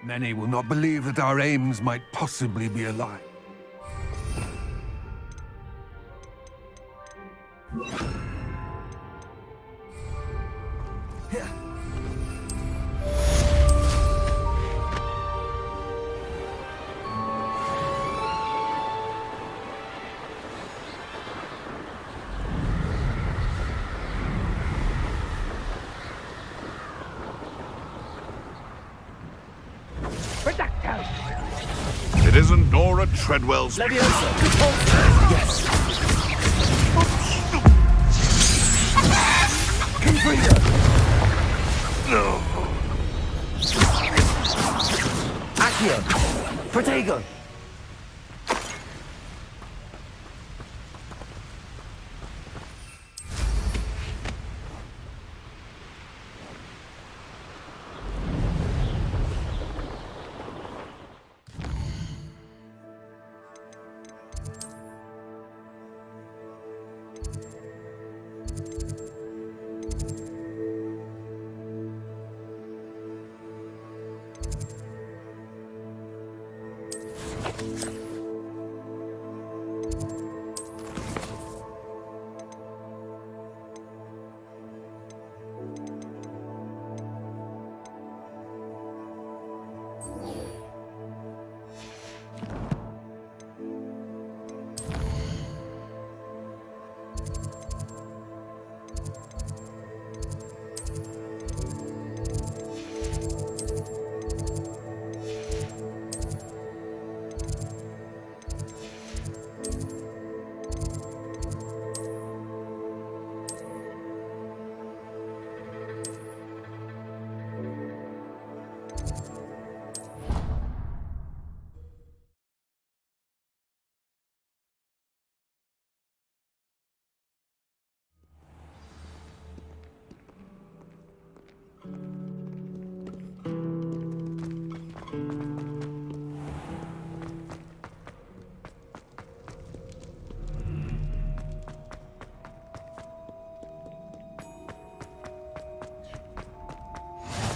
Many will not believe that our aims might possibly be aligned. It isn't Nora Treadwell's... Leviosa! Yes! Confringo! No. Accio! Protego!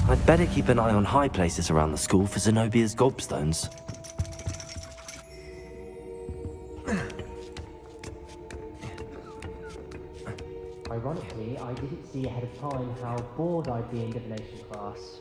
I'd better keep an eye on high places around the school for Zenobia's gobstones. Ironically, I didn't see ahead of time how bored I'd be in divination class.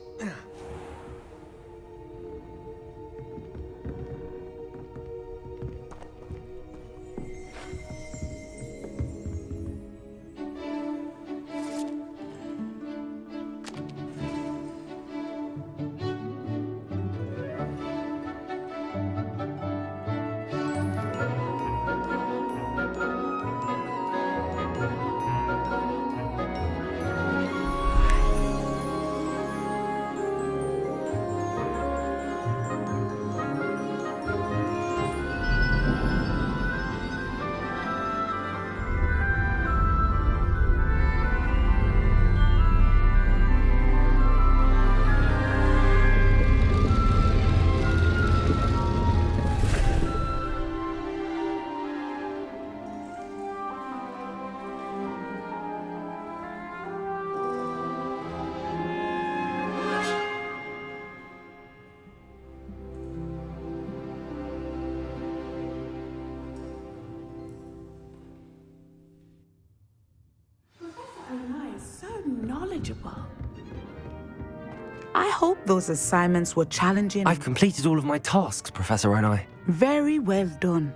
I hope those assignments were challenging. I've completed all of my tasks, Professor Onai. Very well done.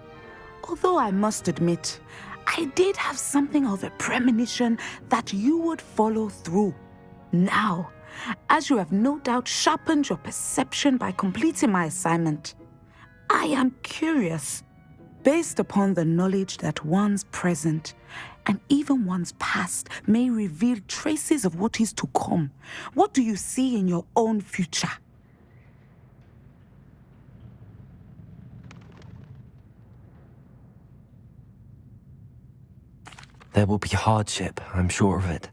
Although I must admit, I did have something of a premonition that you would follow through. Now, as you have no doubt sharpened your perception by completing my assignment, I am curious, based upon the knowledge that one's present and even one's past may reveal traces of what is to come. What do you see in your own future? There will be hardship, I'm sure of it.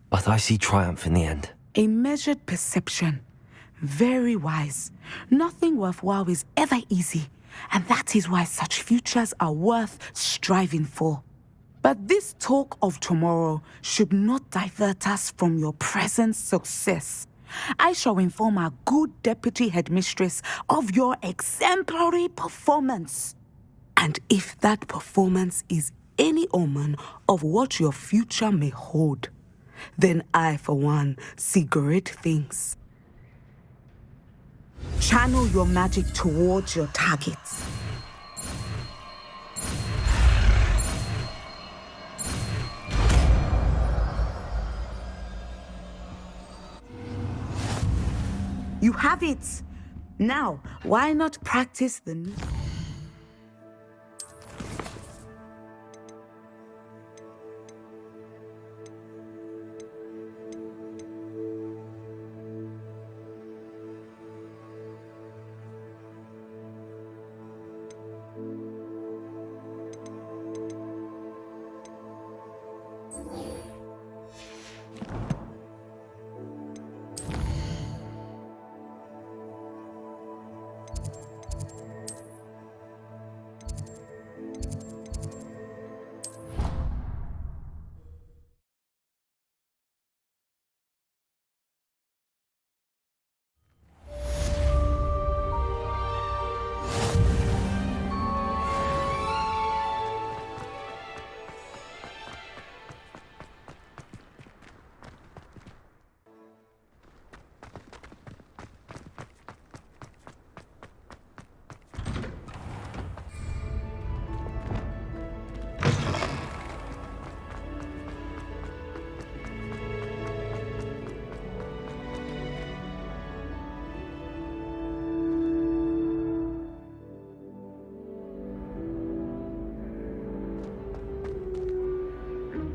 But I see triumph in the end. A measured perception. Very wise. Nothing worthwhile is ever easy, and that is why such futures are worth striving for. But this talk of tomorrow should not divert us from your present success. I shall inform our good deputy headmistress of your exemplary performance. And if that performance is any omen of what your future may hold, then I, for one, see great things. Channel your magic towards your targets. You have it. Now, why not practice the new...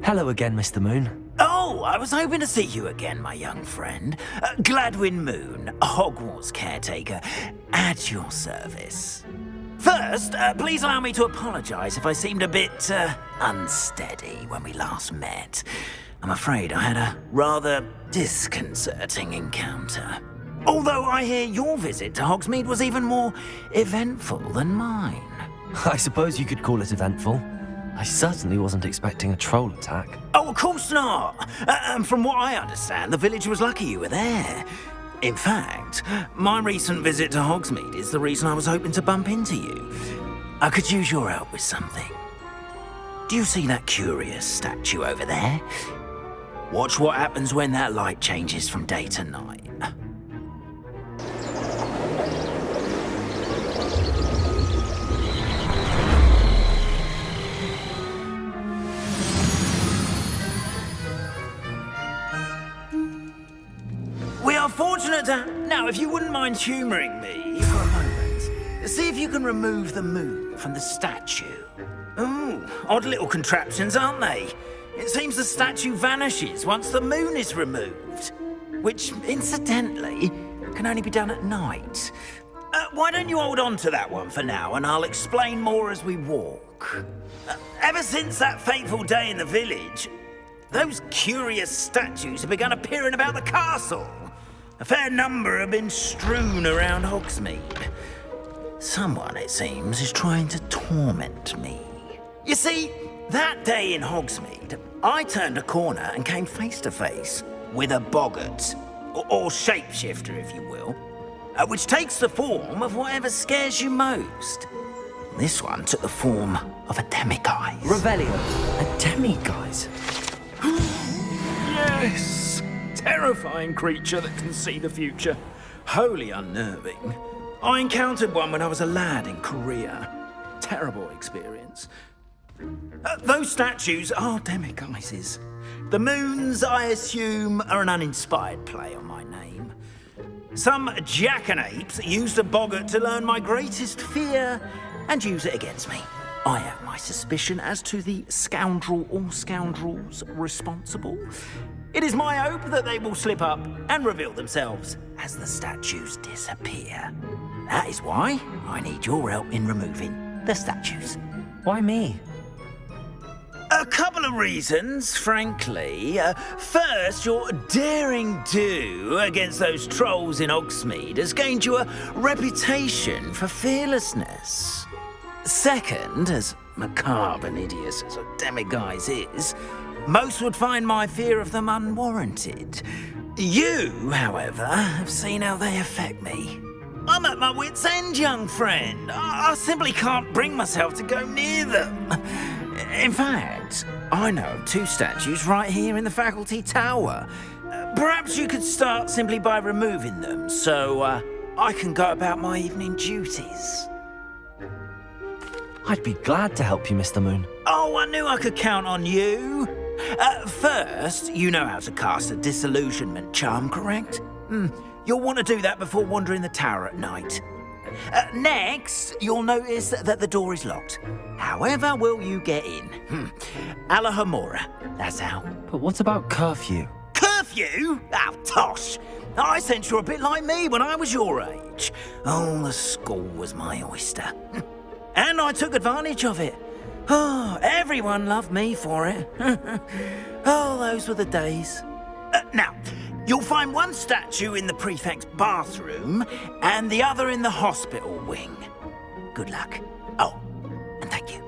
Hello again, Mr. Moon. Oh, I was hoping to see you again, my young friend. Gladwin Moon, Hogwarts caretaker, at your service. First, please allow me to apologise if I seemed a bit unsteady when we last met. I'm afraid I had a rather disconcerting encounter. Although I hear your visit to Hogsmeade was even more eventful than mine. I suppose you could call it eventful. I certainly wasn't expecting a troll attack. Oh, of course not. And from what I understand, the village was lucky you were there. In fact, my recent visit to Hogsmeade is the reason I was hoping to bump into you. I could use your help with something. Do you see that curious statue over there? Watch what happens when that light changes from day to night. We are fortunate to... Now, if you wouldn't mind humouring me for a moment, see if you can remove the moon from the statue. Ooh, odd little contraptions, aren't they? It seems the statue vanishes once the moon is removed, which, incidentally, can only be done at night. Why don't you hold on to that one for now, and I'll explain more as we walk. Ever since that fateful day in the village, those curious statues have begun appearing about the castle. A fair number have been strewn around Hogsmeade. Someone, it seems, is trying to torment me. You see, that day in Hogsmeade, I turned a corner and came face to face with a boggart, or shapeshifter, if you will, which takes the form of whatever scares you most. This one took the form of a demiguise. Revelio, a demiguise? Yes! Terrifying creature that can see the future. Wholly unnerving. I encountered one when I was a lad in Korea. Terrible experience. Those statues are demiguises. The moons, I assume, are an uninspired play on my name. Some jackanapes used a boggart to learn my greatest fear and use it against me. I have my suspicion as to the scoundrel or scoundrels responsible. It is my hope that they will slip up and reveal themselves as the statues disappear. That is why I need your help in removing the statues. Why me? A couple of reasons, frankly. First, your daring do against those trolls in Hogsmeade has gained you a reputation for fearlessness. Second, as macabre and hideous as a demiguise is, most would find my fear of them unwarranted. You, however, have seen how they affect me. I'm at my wit's end, young friend. I simply can't bring myself to go near them. In fact, I know of 2 statues right here in the faculty tower. Perhaps you could start simply by removing them, so I can go about my evening duties. I'd be glad to help you, Mr. Moon. Oh, I knew I could count on you. First, you know how to cast a disillusionment charm, correct? You'll want to do that before wandering the tower at night. Next, you'll notice that the door is locked. However will you get in? Alahomora, that's how. But what about curfew? Curfew? Oh, tosh. I sense you're a bit like me when I was your age. Oh, the school was my oyster. And I took advantage of it. Oh, everyone loved me for it. Oh, those were the days. Now, you'll find one statue in the prefect's bathroom and the other in the hospital wing. Good luck. Oh, and thank you.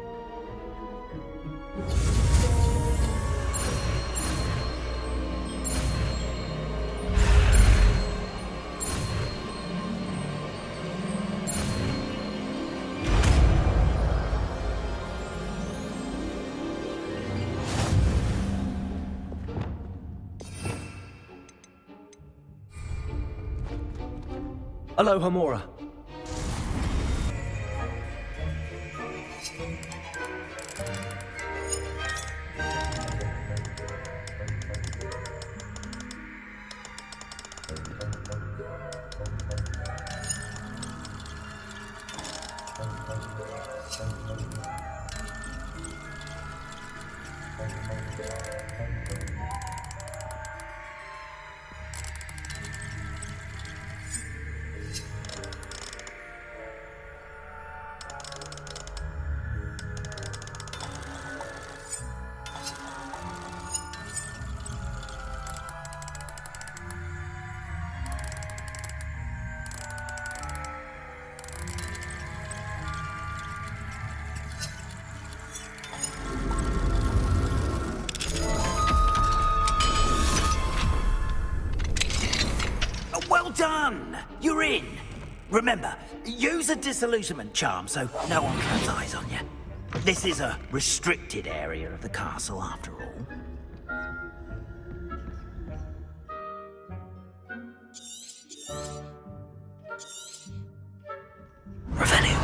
Alohomora. Well done! You're in. Remember, use a disillusionment charm so no one claps eyes on you. This is a restricted area of the castle, after all. Revelio.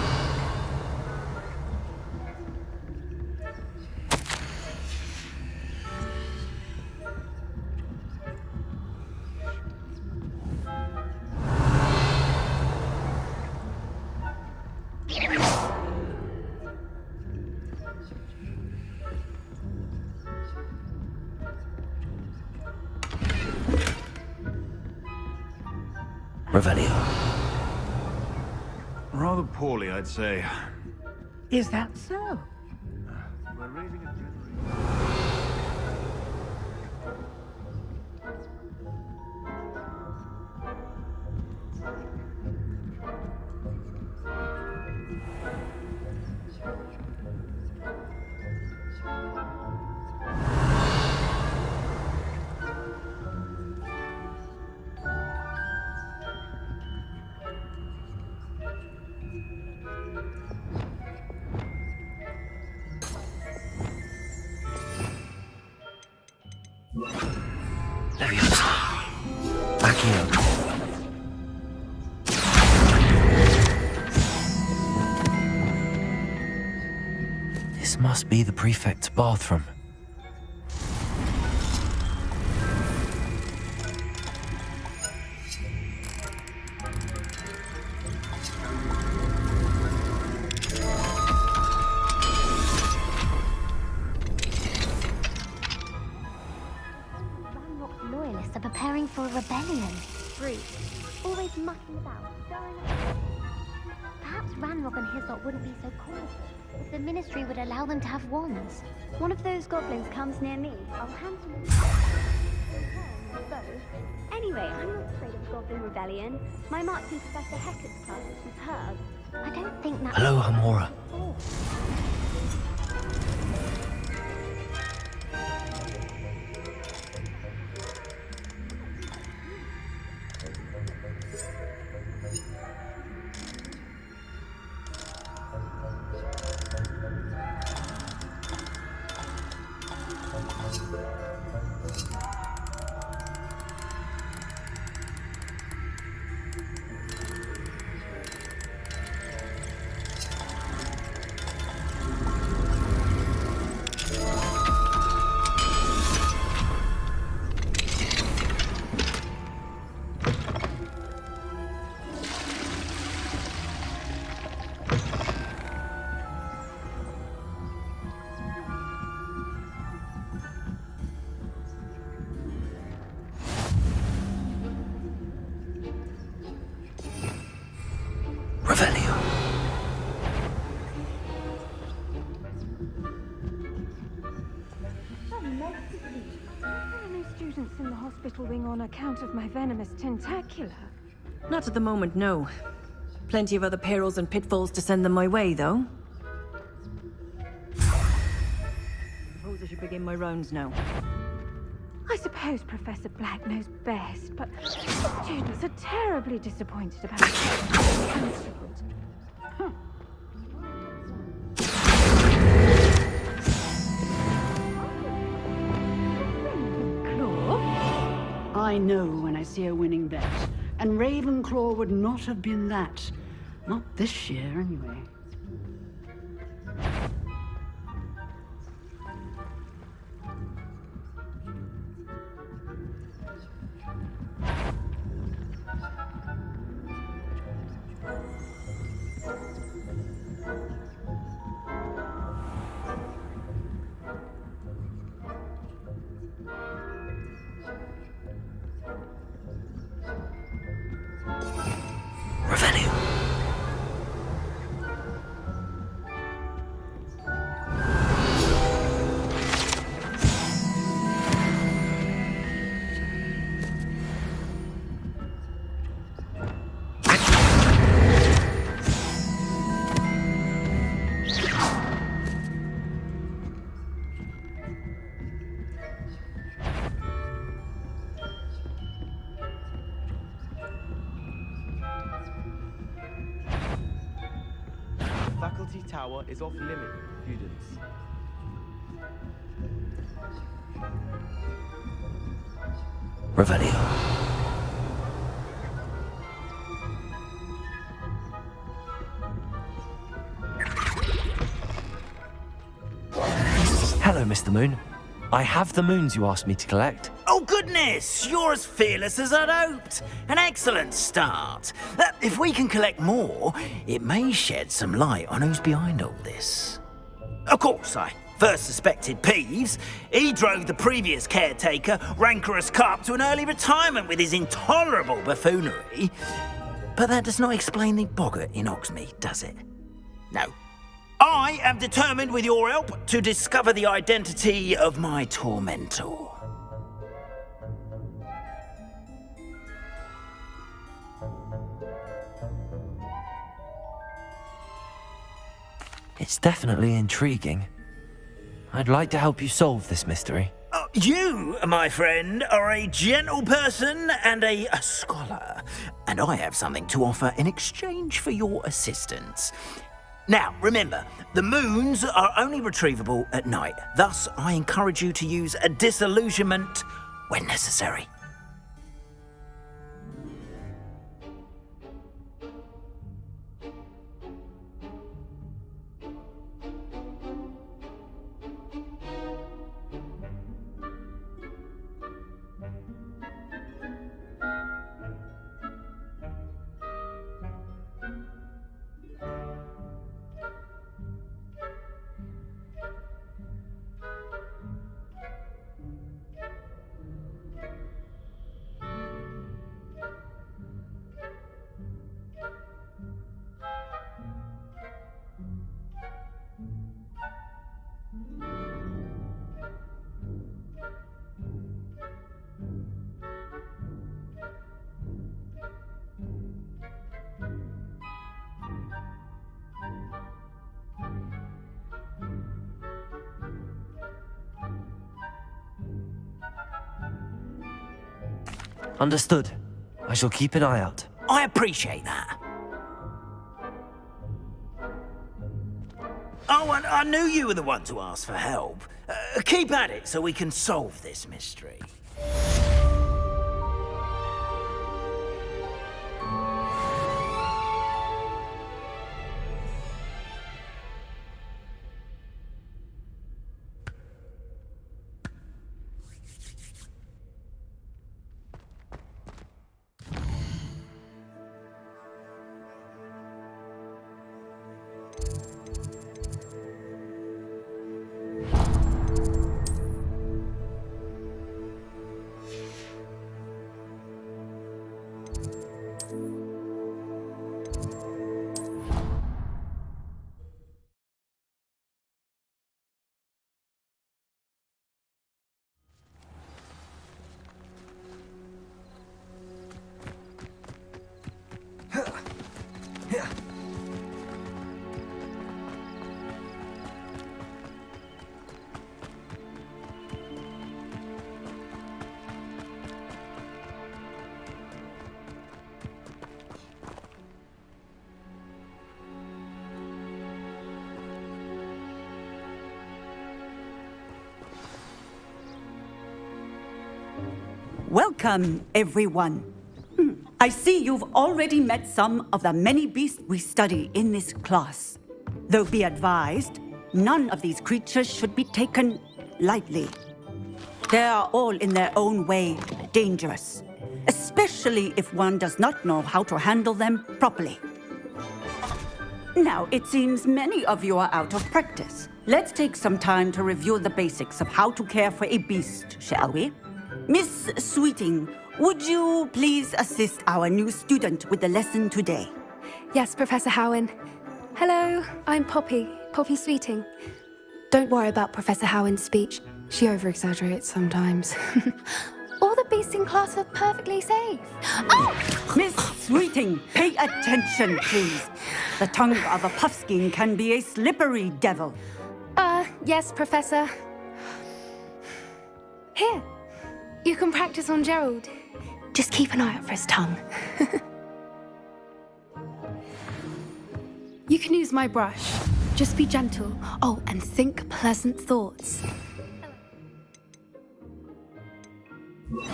Revelio. Rather poorly, I'd say. Is that so? We're raising a generation. Leviosa. Accio. This must be the prefect's bathroom. Loyalists are preparing for a rebellion. Brute. Always mucking about, stirring up. Perhaps Ranrock and his lot wouldn't be so cool if the Ministry would allow them to have wands. One of those goblins comes near me, I'll hand him a Anyway, I'm not afraid of Goblin Rebellion. My marks in Professor Hecat's class is superb. I don't think that... Alohomora. Oh. the hospital wing on account of my venomous tentacula. Not at the moment, no. Plenty of other perils and pitfalls to send them my way, though. Suppose I should begin my rounds now. I suppose Professor Black knows best, but students are terribly disappointed about it. Cancelled. I know when I see a winning bet, and Ravenclaw would not have been that. Not this year, anyway. Faculty Tower is off limit, students. Revelio. Hello, Mr. Moon. I have the moons you asked me to collect. Oh, goodness! You're as fearless as I'd hoped. An excellent start. If we can collect more, it may shed some light on who's behind all this. Of course, I first suspected Peeves. He drove the previous caretaker, Rancorous Carp, to an early retirement with his intolerable buffoonery. But that does not explain the boggart in Hogsmeade, does it? No. I am determined, with your help, to discover the identity of my tormentor. It's definitely intriguing. I'd like to help you solve this mystery. You, my friend, are a gentle person and a scholar, and I have something to offer in exchange for your assistance. Now, remember, the moons are only retrievable at night. Thus, I encourage you to use a disillusionment when necessary. Understood. I shall keep an eye out. I appreciate that. Oh, and I knew you were the one to ask for help. Keep at it so we can solve this mystery. Welcome, everyone. I see you've already met some of the many beasts we study in this class. Though be advised, none of these creatures should be taken lightly. They are all in their own way dangerous, especially if one does not know how to handle them properly. Now, it seems many of you are out of practice. Let's take some time to review the basics of how to care for a beast, shall we? Miss Sweeting, would you please assist our new student with the lesson today? Yes, Professor Howen. Hello, I'm Poppy Sweeting. Don't worry about Professor Howen's speech. She over-exaggerates sometimes. All the beasts in class are perfectly safe. Oh! Miss Sweeting, pay attention, please. The tongue of a puffskein can be a slippery devil. Yes, Professor. Here, you can practice on Gerald. Just keep an eye out for his tongue. You can use my brush. Just be gentle. Oh, and think pleasant thoughts. I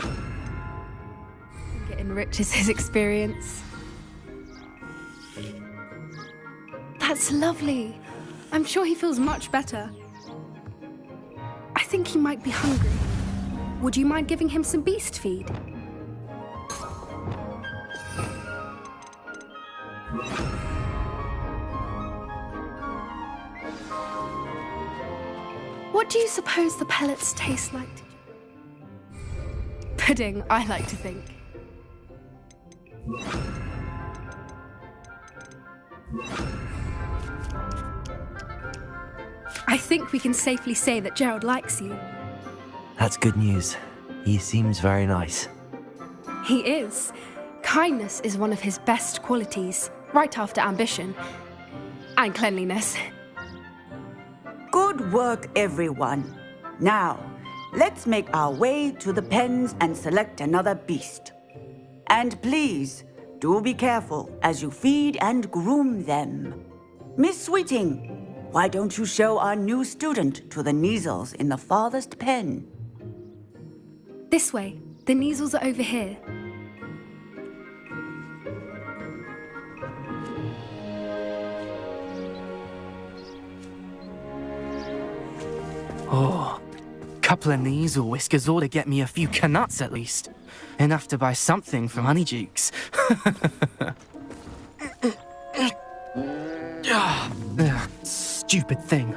think it enriches his experience. That's lovely. I'm sure he feels much better. I think he might be hungry. Would you mind giving him some beast feed? What do you suppose the pellets taste like? Pudding, I like to think. I think we can safely say that Gerald likes you. That's good news. He seems very nice. He is. Kindness is one of his best qualities, right after ambition. And cleanliness. Good work, everyone. Now, let's make our way to the pens and select another beast. And please, do be careful as you feed and groom them. Miss Sweeting, why don't you show our new student to the Neasels in the farthest pen? This way. The Neasels are over here. Oh, couple of Neasel whiskers ought to get me a few canuts at least. Enough to buy something from Honeydukes. Stupid thing.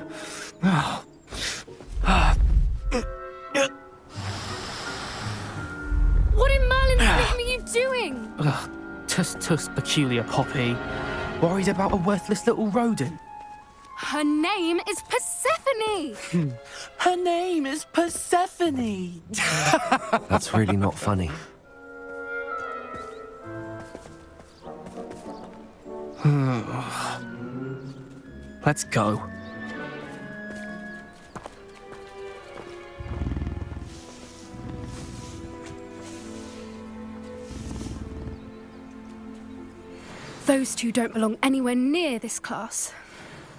What in Merlin's name are you doing? Tuss, peculiar Poppy. Worried about a worthless little rodent. Her name is Persephone! Her name is Persephone! That's really not funny. Let's go. Those two don't belong anywhere near this class.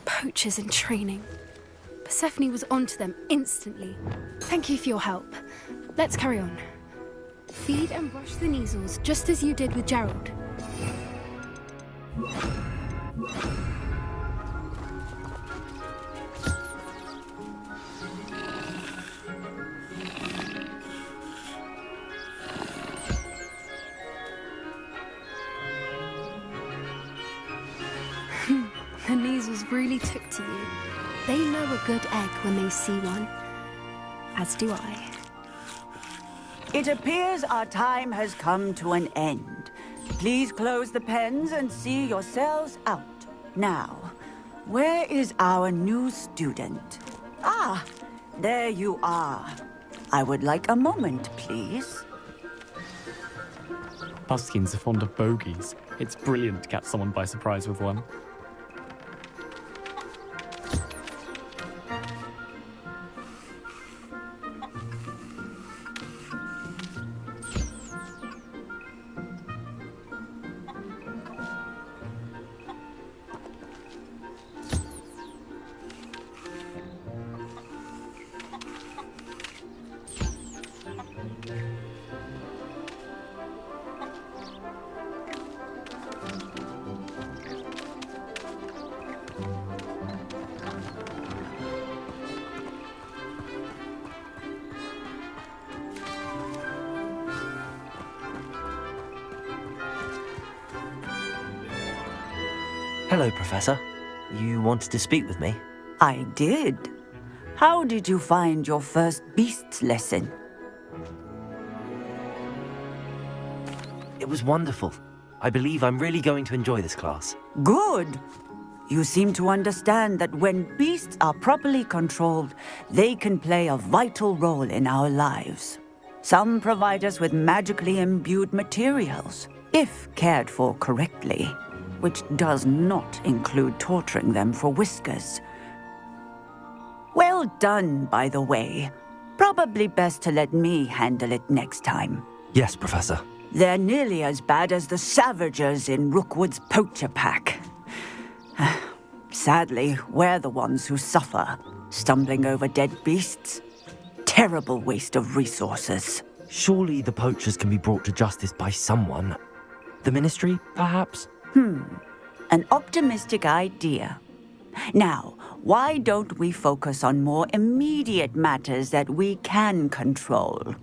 Poachers in training. Persephone was onto them instantly. Thank you for your help. Let's carry on. Feed and brush the Neasels just as you did with Gerald. The Neasels really took to you. They know a good egg when they see one. As do I. It appears our time has come to an end. Please close the pens and see yourselves out. Now, where is our new student? Ah, there you are. I would like a moment, please. Puffskins are fond of bogies. It's brilliant to catch someone by surprise with one. Hello, Professor. You wanted to speak with me? I did. How did you find your first beasts lesson? It was wonderful. I believe I'm really going to enjoy this class. Good. You seem to understand that when beasts are properly controlled, they can play a vital role in our lives. Some provide us with magically imbued materials, if cared for correctly, which does not include torturing them for whiskers. Well done, by the way. Probably best to let me handle it next time. Yes, Professor. They're nearly as bad as the Savagers in Rookwood's poacher pack. Sadly, we're the ones who suffer, stumbling over dead beasts. Terrible waste of resources. Surely the poachers can be brought to justice by someone. The Ministry, perhaps? An optimistic idea. Now, why don't we focus on more immediate matters that we can control?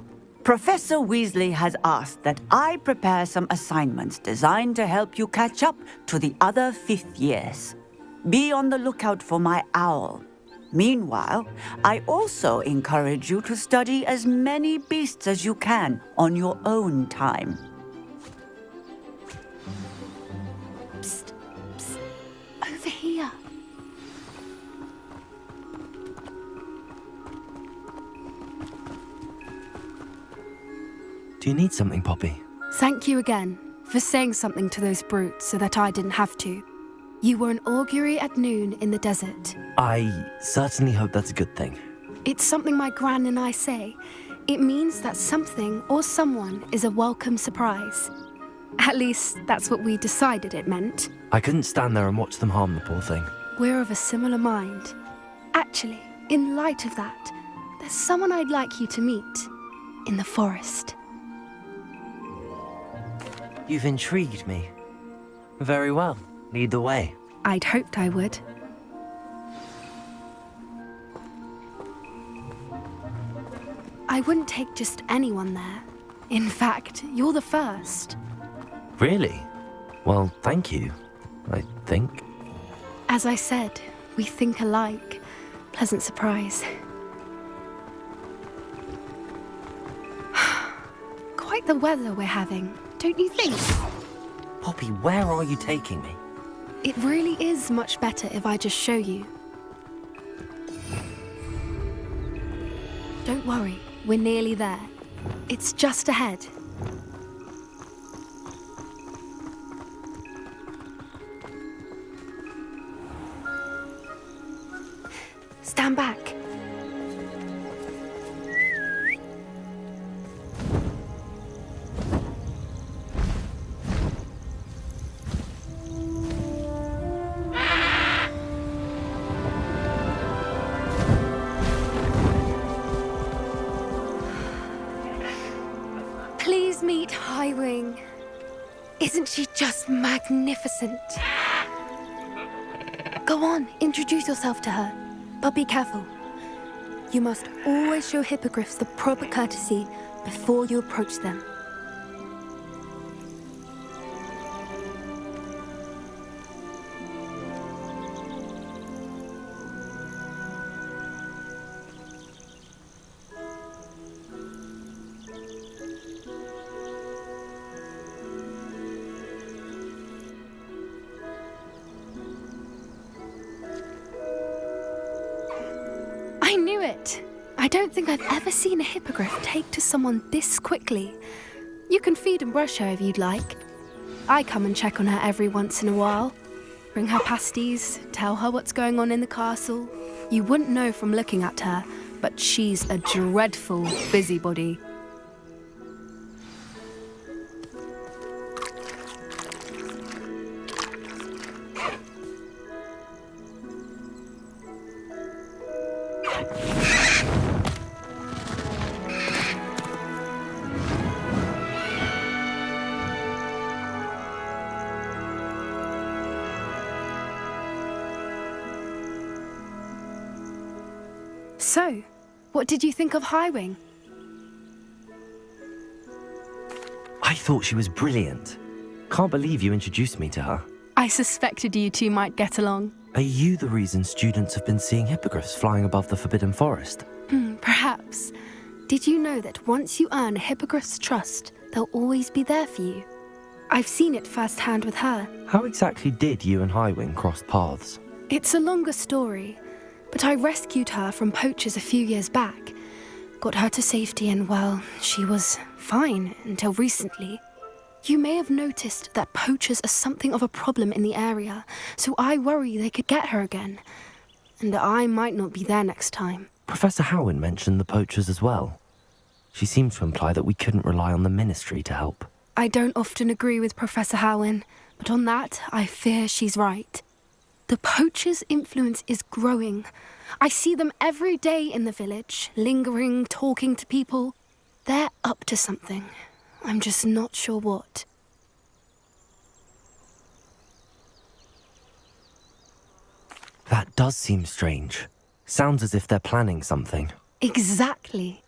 Professor Weasley has asked that I prepare some assignments designed to help you catch up to the other fifth years. Be on the lookout for my owl. Meanwhile, I also encourage you to study as many beasts as you can on your own time. Psst, psst. Over here. Do you need something, Poppy? Thank you again for saying something to those brutes so that I didn't have to. You were an augury at noon in the desert. I certainly hope that's a good thing. It's something my gran and I say. It means that something or someone is a welcome surprise. At least, that's what we decided it meant. I couldn't stand there and watch them harm the poor thing. We're of a similar mind. Actually, in light of that, there's someone I'd like you to meet. In the forest. You've intrigued me. Very well. Lead the way. I'd hoped I would. I wouldn't take just anyone there. In fact, you're the first. Really? Well, thank you, I think. As I said, we think alike. Pleasant surprise. Quite the weather we're having, don't you think? Poppy, where are you taking me? It really is much better if I just show you. Don't worry, we're nearly there. It's just ahead. Stand back. Please meet Highwing. Isn't she just magnificent? Go on, introduce yourself to her. But be careful. You must always show hippogriffs the proper courtesy before you approach them. I knew it! I don't think I've ever seen a hippogriff take to someone this quickly. You can feed and brush her if you'd like. I come and check on her every once in a while. Bring her pasties, tell her what's going on in the castle. You wouldn't know from looking at her, but she's a dreadful busybody. So, what did you think of Highwing? I thought she was brilliant. Can't believe you introduced me to her. I suspected you two might get along. Are you the reason students have been seeing hippogriffs flying above the Forbidden Forest? Perhaps. Did you know that once you earn a hippogriff's trust, they'll always be there for you? I've seen it firsthand with her. How exactly did you and Highwing cross paths? It's a longer story, but I rescued her from poachers a few years back. Got her to safety and, well, she was fine until recently. You may have noticed that poachers are something of a problem in the area, so I worry they could get her again. And I might not be there next time. Professor Howin mentioned the poachers as well. She seemed to imply that we couldn't rely on the Ministry to help. I don't often agree with Professor Howin, but on that, I fear she's right. The poachers' influence is growing. I see them every day in the village, lingering, talking to people. They're up to something. I'm just not sure what. That does seem strange. Sounds as if they're planning something. Exactly.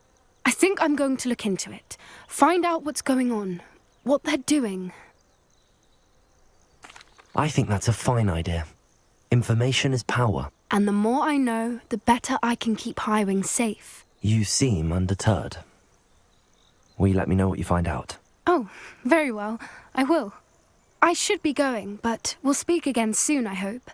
I think I'm going to look into it. Find out what's going on. What they're doing. I think that's a fine idea. Information is power. And the more I know, the better I can keep Highwing safe. You seem undeterred. Will you let me know what you find out? Oh, very well. I will. I should be going, but we'll speak again soon, I hope.